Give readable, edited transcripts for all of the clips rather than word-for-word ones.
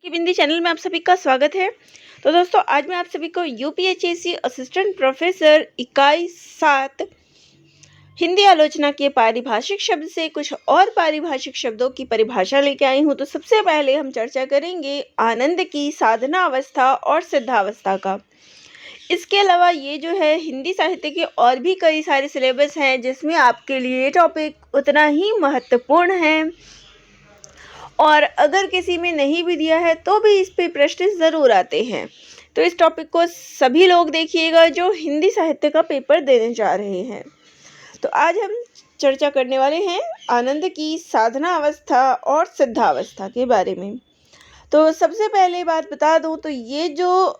की बिंदी चैनल में आप सभी का स्वागत है। तो दोस्तों, आज मैं आप सभी को यूपीएचएससी असिस्टेंट प्रोफेसर इकाई 7 हिंदी आलोचना के पारिभाषिक शब्द से कुछ और पारिभाषिक शब्दों की परिभाषा लेके आई हूँ। तो सबसे पहले हम चर्चा करेंगे आनंद की साधना अवस्था और सिद्धावस्था का। इसके अलावा ये जो है हिंदी साहित्य के और भी कई सारे सिलेबस हैं जिसमें आपके लिए ये टॉपिक उतना ही महत्वपूर्ण है, और अगर किसी में नहीं भी दिया है तो भी इस पे प्रश्न ज़रूर आते हैं। तो इस टॉपिक को सभी लोग देखिएगा जो हिंदी साहित्य का पेपर देने जा रहे हैं। तो आज हम चर्चा करने वाले हैं आनंद की साधना अवस्था और सिद्धावस्था के बारे में। तो सबसे पहले बात बता दूं तो ये जो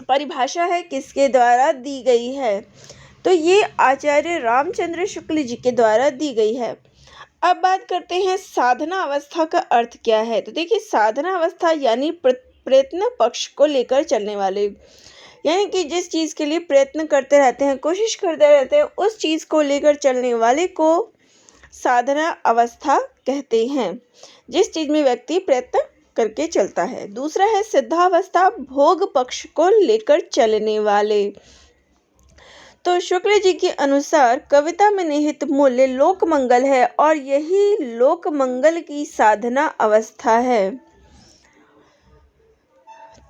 परिभाषा है किसके द्वारा दी गई है, तो ये आचार्य रामचंद्र शुक्ल जी के द्वारा दी गई है। अब बात करते हैं साधना अवस्था का अर्थ क्या है। तो देखिए, साधना अवस्था यानी प्रयत्न पक्ष को लेकर चलने वाले, यानी कि जिस चीज़ के लिए प्रयत्न करते रहते हैं, कोशिश करते रहते हैं, उस चीज़ को लेकर चलने वाले को साधना अवस्था कहते हैं, जिस चीज़ में व्यक्ति प्रयत्न करके चलता है। दूसरा है सिद्धावस्था, भोग पक्ष को लेकर चलने वाले। तो शुक्ल जी के अनुसार कविता में निहित मूल्य लोक मंगल है और यही लोक मंगल की साधना अवस्था है।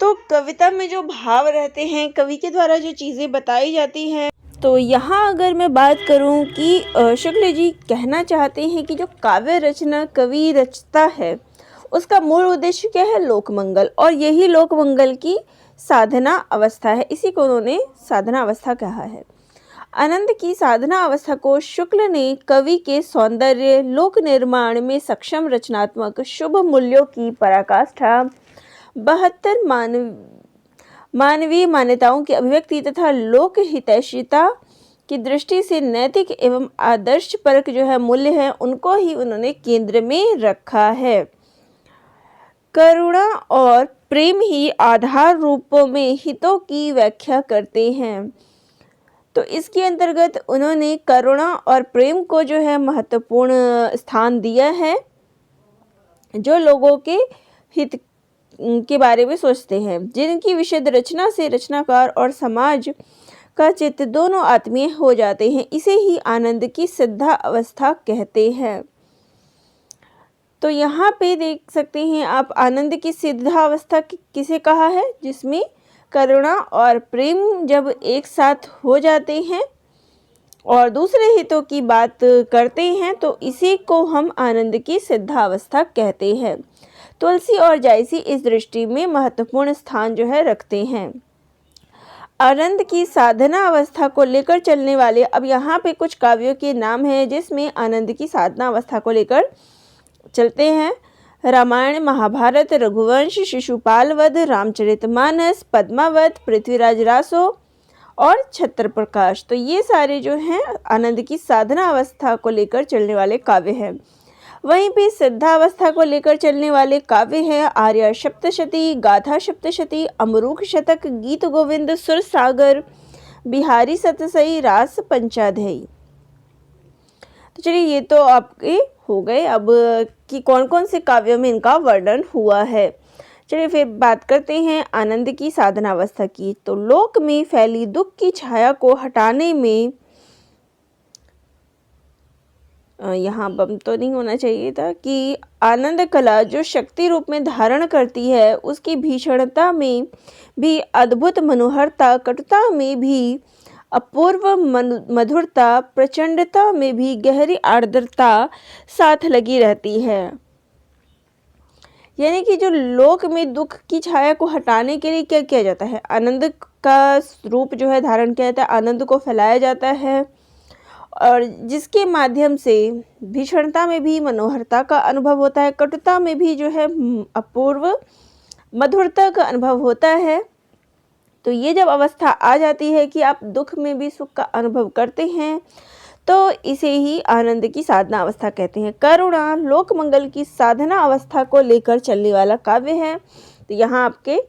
तो कविता में जो भाव रहते हैं, कवि के द्वारा जो चीज़ें बताई जाती हैं, तो यहाँ अगर मैं बात करूँ कि शुक्ल जी कहना चाहते हैं कि जो काव्य रचना कवि रचता है उसका मूल उद्देश्य क्या है, लोक मंगल, और यही लोक मंगल की साधना अवस्था है। इसी को उन्होंने साधना अवस्था कहा है। आनंद की साधना अवस्था को शुक्ल ने कवि के सौंदर्य, लोक निर्माण में सक्षम रचनात्मक शुभ मूल्यों की पराकाष्ठा, 72 मानवीय मान्यताओं की अभिव्यक्ति तथा लोक हितैषिता की दृष्टि से नैतिक एवं आदर्शपरक जो है मूल्य है, उनको ही उन्होंने केंद्र में रखा है। करुणा और प्रेम ही आधार रूपों में हितों की व्याख्या करते हैं। तो इसके अंतर्गत उन्होंने करुणा और प्रेम को जो है महत्वपूर्ण स्थान दिया है, जो लोगों के हित के बारे में सोचते हैं, जिनकी विशद रचना से रचनाकार और समाज का चित्त दोनों आत्मीय हो जाते हैं। इसे ही आनंद की सिद्धा अवस्था कहते हैं। तो यहाँ पे देख सकते हैं आप, आनंद की सिद्धा अवस्था किसे कहा है, जिसमें करुणा और प्रेम जब एक साथ हो जाते हैं और दूसरे हितों की बात करते हैं, तो इसी को हम आनंद की सिद्धावस्था कहते हैं। तुलसी और जायसी इस दृष्टि में महत्वपूर्ण स्थान जो है रखते हैं। आनंद की साधना अवस्था को लेकर चलने वाले, अब यहाँ पे कुछ काव्यों के नाम हैं जिसमें आनंद की साधना अवस्था को लेकर चलते हैं। रामायण, महाभारत, रघुवंश, शिशुपाल वध, रामचरितमानस, पद्मावत, पृथ्वीराज रासो और छत्रप्रकाश। तो ये सारे जो हैं आनंद की साधना अवस्था को लेकर चलने वाले काव्य हैं। वहीं पे सिद्धावस्था को लेकर चलने वाले काव्य हैं आर्य सप्तशती, गाथा सप्तशती, अमरूख शतक, गीत गोविंद, सुर सागर, बिहारी सतसई, रास पंचाध्यायी। तो चलिए, ये तो आपके हो गए अब कि कौन कौन से काव्यों में इनका वर्णन हुआ है। चलिए फिर बात करते हैं आनंद की साधना अवस्था की। तो लोक में फैली दुख की छाया को हटाने में, यहाँ बम तो नहीं होना चाहिए था, कि आनंद कला जो शक्ति रूप में धारण करती है, उसकी भीषणता में भी अद्भुत मनोहरता, कटुता में भी अपूर्व मधुरता, प्रचंडता में भी गहरी आर्द्रता साथ लगी रहती है। यानी कि जो लोक में दुख की छाया को हटाने के लिए क्या किया जाता है, आनंद का रूप जो है धारण किया जाता है, आनंद को फैलाया जाता है, और जिसके माध्यम से भीषणता में भी मनोहरता का अनुभव होता है, कटुता में भी जो है अपूर्व मधुरता का अनुभव होता है। तो ये जब अवस्था आ जाती है कि आप दुख में भी सुख का अनुभव करते हैं, तो इसे ही आनंद की साधना अवस्था कहते हैं। करुणा लोक मंगल की साधना अवस्था को लेकर चलने वाला काव्य है। तो यहाँ आपके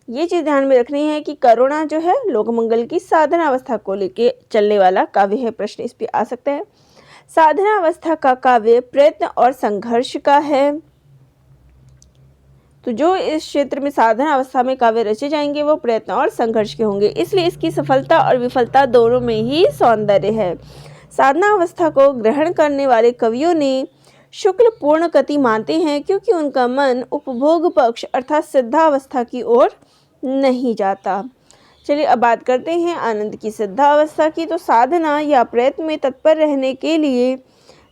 ये चीज़ ध्यान में रखनी है कि करुणा जो है लोक मंगल की साधना अवस्था को लेकर चलने वाला काव्य है। प्रश्न इस पे आ सकता है। साधना अवस्था का काव्य प्रयत्न और संघर्ष का है। तो जो इस क्षेत्र में साधना अवस्था में काव्य रचे जाएंगे वो प्रयत्न और संघर्ष के होंगे, इसलिए इसकी सफलता और विफलता दोनों में ही सौंदर्य है। साधना अवस्था को ग्रहण करने वाले कवियों ने शुक्ल पूर्ण गति मानते हैं, क्योंकि उनका मन उपभोग पक्ष अर्थात सिद्धावस्था की ओर नहीं जाता। चलिए अब बात करते हैं आनंद की सिद्धावस्था की। तो साधना या प्रयत्न में तत्पर रहने के लिए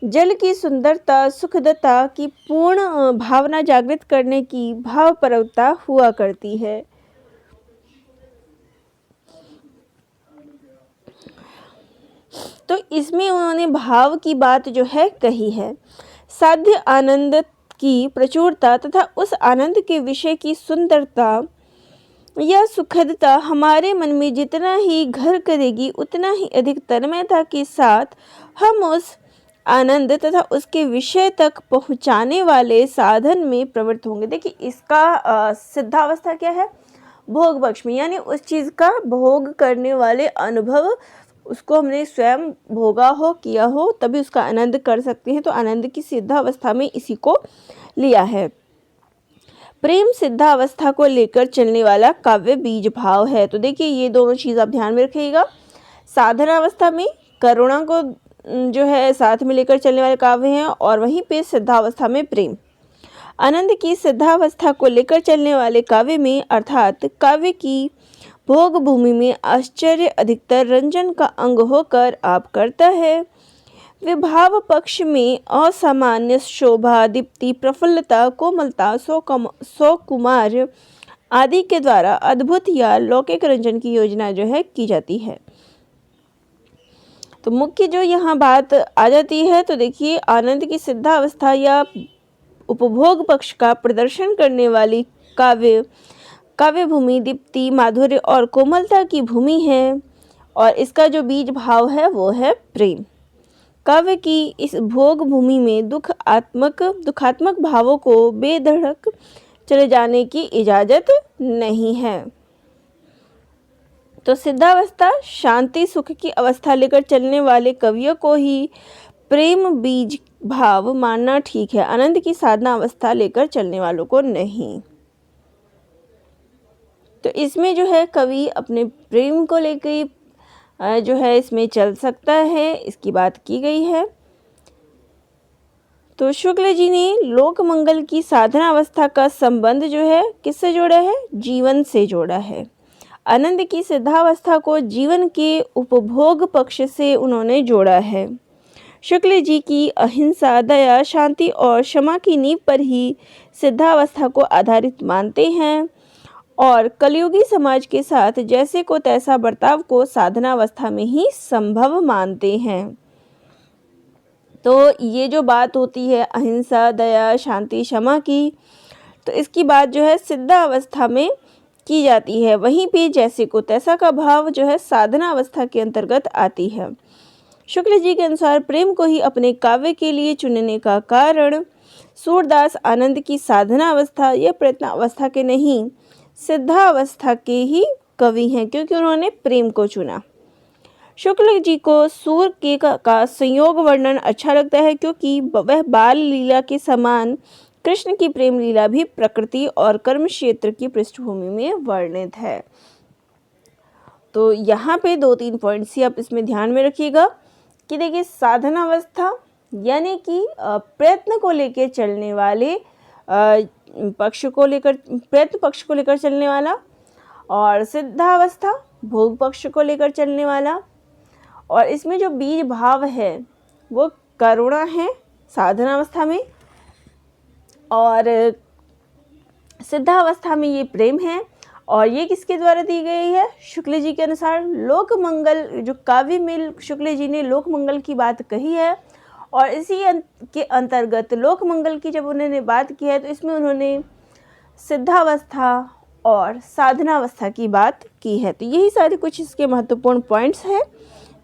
जल की सुंदरता, सुखदता की पूर्ण भावना जागृत करने की भावपरवता हुआ करती है। तो इसमें उन्होंने भाव की बात जो है कही है। साध्य आनंद की प्रचुरता तथा उस आनंद के विषय की सुंदरता या सुखदता हमारे मन में जितना ही घर करेगी, उतना ही अधिक तन्मयता के साथ हम उस आनंद तथा उसके विषय तक पहुंचाने वाले साधन में प्रवृत्त होंगे। देखिए इसका सिद्धावस्था क्या है, भोग पक्ष में, यानी उस चीज़ का भोग करने वाले अनुभव, उसको हमने स्वयं भोगा हो, किया हो, तभी उसका आनंद कर सकते हैं। तो आनंद की सिद्धावस्था में इसी को लिया है। प्रेम सिद्धावस्था को लेकर चलने वाला काव्य बीज भाव है। तो देखिए ये दोनों चीज़ आप ध्यान में रखिएगा। साधनावस्था में करुणा को जो है साथ में लेकर चलने वाले काव्य हैं, और वहीं पे सिद्धावस्था में प्रेम। आनंद की सिद्धावस्था को लेकर चलने वाले काव्य में अर्थात काव्य की भोग भूमि में आश्चर्य अधिकतर रंजन का अंग होकर आप करता है। विभाव पक्ष में असामान्य शोभा, दीप्ति, प्रफुल्लता, कोमलता, सौकुमार आदि के द्वारा अद्भुत या लौकिक रंजन की योजना जो है की जाती है। तो मुख्य जो यहाँ बात आ जाती है, तो देखिए आनंद की सिद्धावस्था या उपभोग पक्ष का प्रदर्शन करने वाली काव्य भूमि दीप्ति, माधुर्य और कोमलता की भूमि है, और इसका जो बीज भाव है वो है प्रेम। काव्य की इस भोग भूमि में दुखात्मक भावों को बेधड़क चले जाने की इजाजत नहीं है। तो सिद्धावस्था शांति सुख की अवस्था लेकर चलने वाले कवियों को ही प्रेम बीज भाव मानना ठीक है, आनंद की साधना अवस्था लेकर चलने वालों को नहीं। तो इसमें जो है कवि अपने प्रेम को लेकर जो है इसमें चल सकता है, इसकी बात की गई है। तो शुक्ल जी ने लोक मंगल की साधना अवस्था का संबंध जो है किससे जोड़ा है, जीवन से जोड़ा है। आनंद की सिद्धावस्था को जीवन के उपभोग पक्ष से उन्होंने जोड़ा है। शुक्ल जी की अहिंसा, दया, शांति और क्षमा की नींव पर ही सिद्धावस्था को आधारित मानते हैं, और कलयुगी समाज के साथ जैसे को तैसा बर्ताव को साधनावस्था में ही संभव मानते हैं। तो ये जो बात होती है अहिंसा, दया, शांति, क्षमा की, तो इसकी बात जो है सिद्धावस्था में की जाती है। वहीं पे जैसे को तैसा का भाव जो है साधना अवस्था के अंतर्गत आती है। शुक्ल जी के अनुसार प्रेम को ही अपने काव्य के लिए चुनने का कारण सूरदास आनंद की साधना अवस्था या प्रयत्न अवस्था के नहीं, सिद्धावस्था के ही कवि हैं, क्योंकि उन्होंने प्रेम को चुना। शुक्ल जी को सूर के का संयोग वर्णन अच्छा लगता है, क्योंकि वह बाल लीला के समान कृष्ण की प्रेम लीला भी प्रकृति और कर्म क्षेत्र की पृष्ठभूमि में वर्णित है। तो यहाँ पे 2-3 पॉइंट्स ही आप इसमें ध्यान में रखिएगा कि देखिए साधना अवस्था यानी कि प्रयत्न को लेकर चलने वाले पक्ष को लेकर, प्रयत्न पक्ष को लेकर चलने वाला, और सिद्धावस्था भोग पक्ष को लेकर चलने वाला, और इसमें जो बीज भाव है वो करुणा है साधनावस्था में, और सिद्धावस्था में ये प्रेम है। और ये किसके द्वारा दी गई है, शुक्ल जी के अनुसार। लोक मंगल जो काव्य में शुक्ल जी ने लोक मंगल की बात कही है, और इसी के अंतर्गत लोक मंगल की जब उन्होंने बात की है, तो इसमें उन्होंने सिद्धावस्था और साधनावस्था की बात की है। तो यही सारे कुछ इसके महत्वपूर्ण पॉइंट्स हैं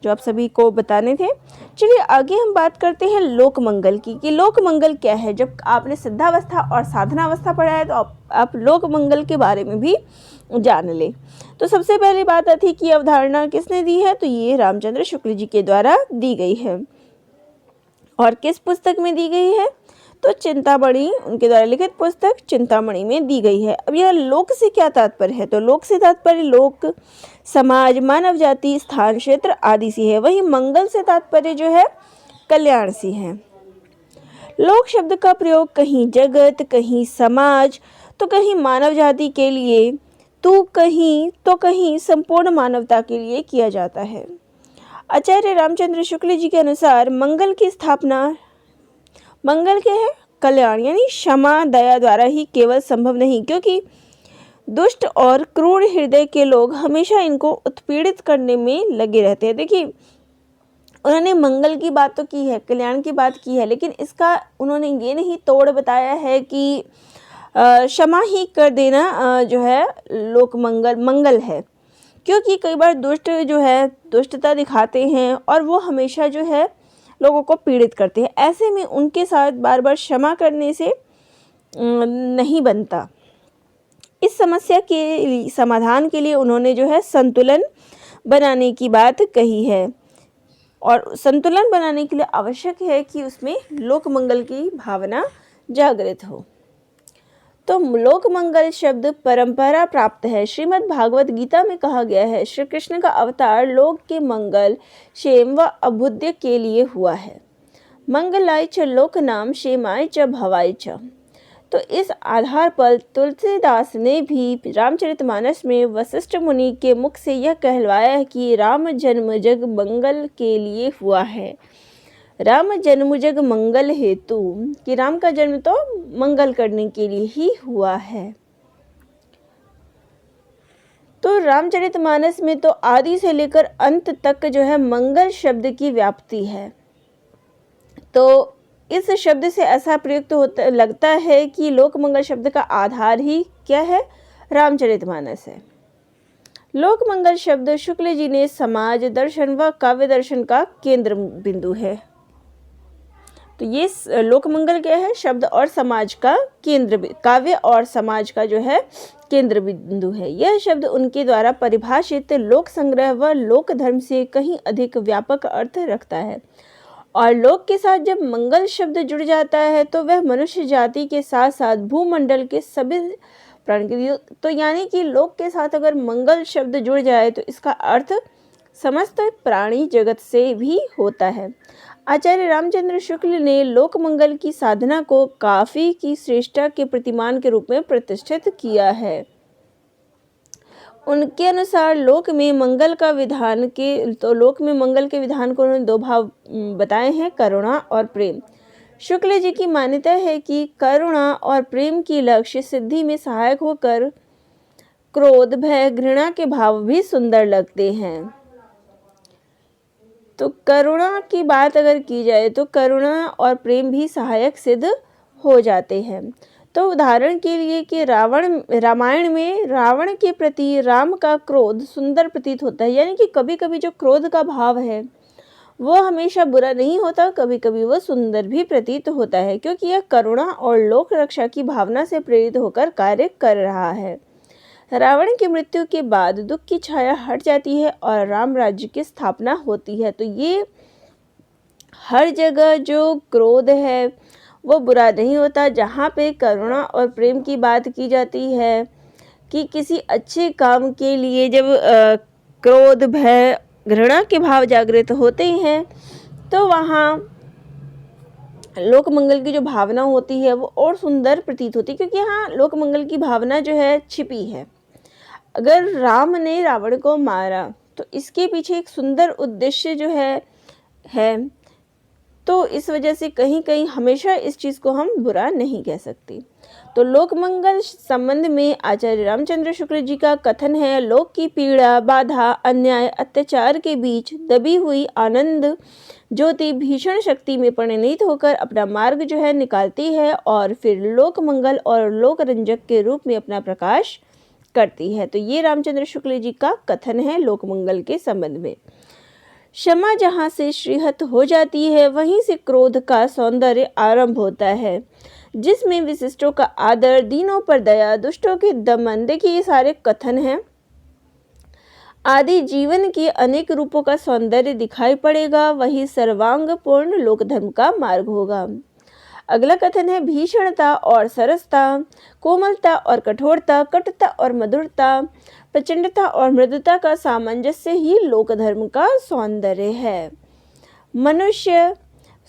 जो आप सभी को बताने थे। चलिए आगे हम बात करते हैं लोक मंगल की, कि लोक मंगल क्या है। जब आपने सिद्धावस्था और साधनावस्था पढ़ा है, तो आप लोक मंगल के बारे में भी जान ले। तो सबसे पहली बात आती है कि अवधारणा किसने दी है, तो ये रामचंद्र शुक्ल जी के द्वारा दी गई है। और किस पुस्तक में दी गई है, तो चिंतामणि उनके द्वारा लिखित पुस्तक चिंतामणि में दी गई है। अब यह लोक से क्या तात्पर्य है, तो लोक से तात्पर्य लोक, समाज, मानव जाति, स्थान, क्षेत्र आदि से है। वहीं मंगल से तात्पर्य जो है कल्याण से है। लोक शब्द का प्रयोग कहीं जगत, कहीं समाज, तो कहीं मानव जाति के लिए, तो कहीं संपूर्ण मानवता के लिए किया जाता है। आचार्य रामचंद्र शुक्ल जी के अनुसार मंगल की स्थापना, मंगल के है कल्याण यानी क्षमा, दया द्वारा ही केवल संभव नहीं, क्योंकि दुष्ट और क्रूर हृदय के लोग हमेशा इनको उत्पीड़ित करने में लगे रहते हैं। देखिए, उन्होंने मंगल की बात तो की है, कल्याण की बात की है, लेकिन इसका उन्होंने ये नहीं तोड़ बताया है कि क्षमा ही कर देना जो है लोक मंगल है, क्योंकि कई बार दुष्ट जो है दुष्टता दिखाते हैं और वो हमेशा जो है लोगों को पीड़ित करते हैं। ऐसे में उनके साथ बार बार क्षमा करने से नहीं बनता। इस समस्या के समाधान के लिए उन्होंने जो है संतुलन बनाने की बात कही है, और संतुलन बनाने के लिए आवश्यक है कि उसमें लोक मंगल की भावना जागृत हो। तो लोक मंगल शब्द परंपरा प्राप्त है। श्रीमद् भागवत गीता में कहा गया है, श्री कृष्ण का अवतार लोक के मंगल, क्षेम व अभ्युदय के लिए हुआ है। मंगलाय च लोक नाम, क्षेमाय च भवाय च। तो इस आधार पर तुलसीदास ने भी रामचरितमानस में वशिष्ठ मुनि के मुख से यह कहलवाया है कि राम जन्म जग मंगल के लिए हुआ है। राम जन्म जग मंगल हेतु, कि राम का जन्म तो मंगल करने के लिए ही हुआ है। तो रामचरितमानस में तो आदि से लेकर अंत तक जो है मंगल शब्द की व्याप्ति है। तो इस शब्द से ऐसा प्रयुक्त होता लगता है कि लोक मंगल शब्द का आधार ही क्या है, रामचरितमानस है। लोक मंगल शब्द शुक्ल जी ने समाज दर्शन व काव्य दर्शन का केंद्र बिंदु है। तो ये लोक मंगल क्या है, शब्द और समाज का केंद्र, काव्य और समाज का जो है केंद्र बिंदु है। यह शब्द उनके द्वारा परिभाषित लोक संग्रह व लोक धर्म से कहीं अधिक व्यापक अर्थ रखता है। और लोक के साथ जब मंगल शब्द जुड़ जाता है तो वह मनुष्य जाति के साथ साथ भूमंडल के सभी प्राणी, तो यानी कि लोक के साथ अगर मंगल शब्द जुड़ जाए तो इसका अर्थ समस्त प्राणी जगत से भी होता है। आचार्य रामचंद्र शुक्ल ने लोक मंगल की साधना को काफी की श्रेष्ठता के प्रतिमान के रूप में प्रतिष्ठित किया है। उनके अनुसार लोक में मंगल के विधान को उन्होंने दो भाव बताए हैं, करुणा और प्रेम। शुक्ल जी की मान्यता है कि करुणा और प्रेम की लक्ष्य सिद्धि में सहायक होकर क्रोध, भय, घृणा के भाव भी सुंदर लगते हैं। तो करुणा की बात अगर की जाए तो करुणा और प्रेम भी सहायक सिद्ध हो जाते हैं। तो उदाहरण के लिए कि रामायण में रावण के प्रति राम का क्रोध सुंदर प्रतीत होता है, यानी कि कभी कभी जो क्रोध का भाव है वो हमेशा बुरा नहीं होता, कभी कभी वो सुंदर भी प्रतीत होता है, क्योंकि यह करुणा और लोक रक्षा की भावना से प्रेरित होकर कार्य कर रहा है। रावण की मृत्यु के बाद दुख की छाया हट जाती है और राम राज्य की स्थापना होती है। तो ये हर जगह जो क्रोध है वो बुरा नहीं होता। जहाँ पे करुणा और प्रेम की बात की जाती है कि किसी अच्छे काम के लिए जब क्रोध, भय, घृणा के भाव जागृत होते हैं तो वहाँ लोक मंगल की जो भावना होती है वो और सुंदर प्रतीत होती है, क्योंकि यहाँ लोक मंगल की भावना जो है छिपी है। अगर राम ने रावण को मारा तो इसके पीछे एक सुंदर उद्देश्य जो है तो इस वजह से कहीं कहीं हमेशा इस चीज़ को हम बुरा नहीं कह सकते। तो लोक मंगल संबंध में आचार्य रामचंद्र शुक्ल जी का कथन है, लोक की पीड़ा, बाधा, अन्याय, अत्याचार के बीच दबी हुई आनंद ज्योति भीषण शक्ति में परिणित होकर अपना मार्ग जो है निकालती है और फिर लोक मंगल और लोक रंजक के रूप में अपना प्रकाश करती है। तो ये रामचंद्र शुक्ल जी का कथन है लोक मंगल के संबंध में। क्षमा जहाँ से श्रीहत हो जाती है वहीं से क्रोध का सौंदर्य आरंभ होता है, जिसमें विशिष्टों का आदर, दीनों पर दया, दुष्टों के दमन, देखिए ये सारे कथन हैं, आदि जीवन के अनेक रूपों का सौंदर्य दिखाई पड़ेगा, वही सर्वांग पूर्ण लोक धर्म का मार्ग होगा। अगला कथन है भीषणता और सरसता, कोमलता और कठोरता, कटुता और मधुरता, प्रचंडता और मृदुता का सामंजस्य ही लोक धर्म का सौंदर्य है। मनुष्य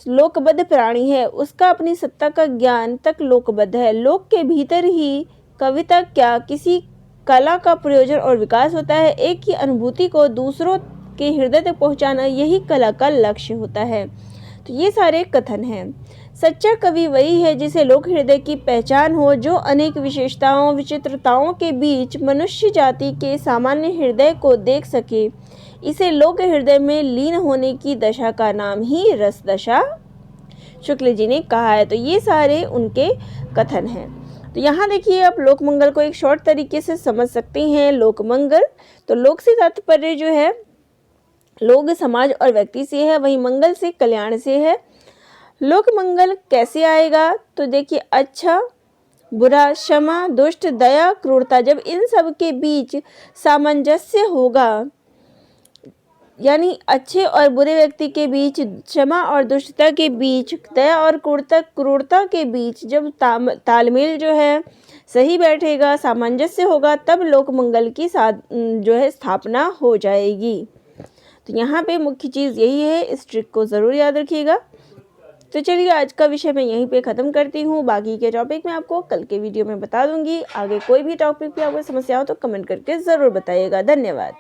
लोकबद्ध प्राणी है, उसका अपनी सत्ता का ज्ञान तक लोकबद्ध है। लोक के भीतर ही कविता क्या किसी कला का प्रयोजन और विकास होता है। एक ही अनुभूति को दूसरों के हृदय तक पहुंचाना यही कला का लक्ष्य होता है। तो ये सारे कथन हैं। सच्चा कवि वही है जिसे लोक हृदय की पहचान हो, जो अनेक विशेषताओं विचित्रताओं के बीच मनुष्य जाति के सामान्य हृदय को देख सके। इसे लोक हृदय में लीन होने की दशा का नाम ही रस दशा शुक्ल जी ने कहा है। तो ये सारे उनके कथन हैं। तो यहाँ देखिए आप लोकमंगल को एक शॉर्ट तरीके से समझ सकते हैं। लोकमंगल, तो लोक से तात्पर्य जो है लोग, समाज और व्यक्ति से है, वहीं मंगल से कल्याण से है। लोक मंगल कैसे आएगा? तो देखिए अच्छा बुरा, क्षमा, दुष्ट, दया, क्रूरता, जब इन सब के बीच सामंजस्य होगा, यानी अच्छे और बुरे व्यक्ति के बीच, क्षमा और दुष्टता के बीच, दया और क्रूरता के बीच जब तालमेल जो है सही बैठेगा, सामंजस्य होगा, तब लोक मंगल की जो है स्थापना हो जाएगी। तो यहाँ पे मुख्य चीज़ यही है, इस ट्रिक को ज़रूर याद रखिएगा। तो चलिए आज का विषय मैं यहीं पे ख़त्म करती हूँ। बाकी के टॉपिक मैं आपको कल के वीडियो में बता दूँगी। आगे कोई भी टॉपिक पे आपको समस्या हो तो कमेंट करके ज़रूर बताइएगा। धन्यवाद।